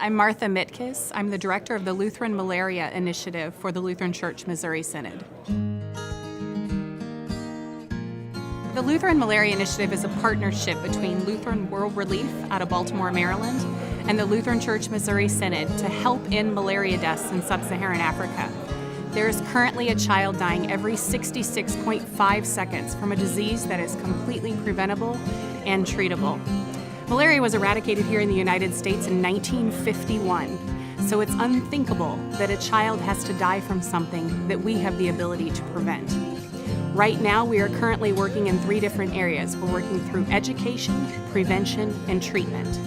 I'm Martha Mitkos. I'm the director of the Lutheran Malaria Initiative for the Lutheran Church Missouri Synod. The Lutheran Malaria Initiative is a partnership between Lutheran World Relief out of Baltimore, Maryland, and the Lutheran Church Missouri Synod to help end malaria deaths in sub-Saharan Africa. There is currently a child dying every 66.5 seconds from a disease that is completely preventable and treatable. Malaria was eradicated here in the United States in 1951, so it's unthinkable that a child has to die from something that we have the ability to prevent. Right now, we are currently working in 3 different areas. We're working through education, prevention, and treatment.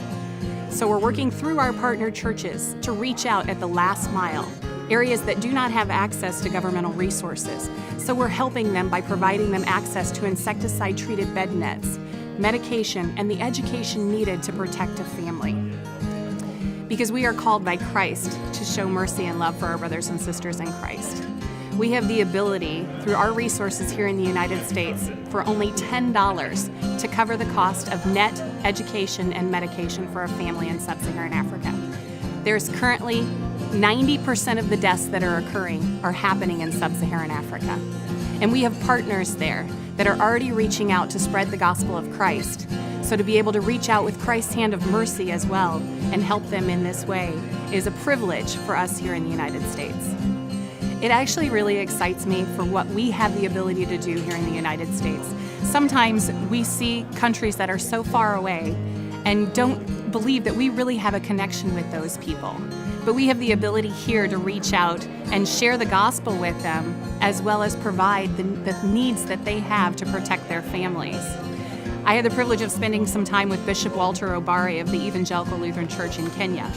So we're working through our partner churches to reach out at the last mile, areas that do not have access to governmental resources. So we're helping them by providing them access to insecticide-treated bed nets, medication, and the education needed to protect a family. Because we are called by Christ to show mercy and love for our brothers and sisters in Christ. We have the ability, through our resources here in the United States, for only $10 to cover the cost of net education and medication for a family in sub-Saharan Africa. There's currently 90% of the deaths that are occurring are happening in sub-Saharan Africa. And we have partners there that are already reaching out to spread the gospel of Christ. So to be able to reach out with Christ's hand of mercy as well and help them in this way is a privilege for us here in the United States. It actually really excites me for what we have the ability to do here in the United States. Sometimes we see countries that are so far away and don't believe that we really have a connection with those people. But we have the ability here to reach out and share the gospel with them, as well as provide the needs that they have to protect their families. I had the privilege of spending some time with Bishop Walter Obari of the Evangelical Lutheran Church in Kenya,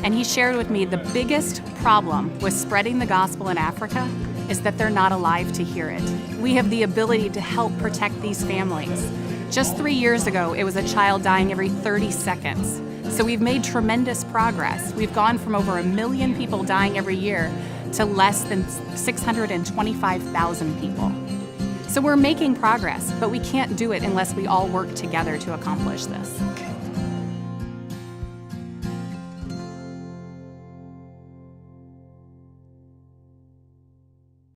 and he shared with me the biggest problem with spreading the gospel in Africa is that they're not alive to hear it. We have the ability to help protect these families. Just 3 years ago, it was a child dying every 30 seconds. So we've made tremendous progress. We've gone from over 1 million people dying every year to less than 625,000 people. So we're making progress, but we can't do it unless we all work together to accomplish this.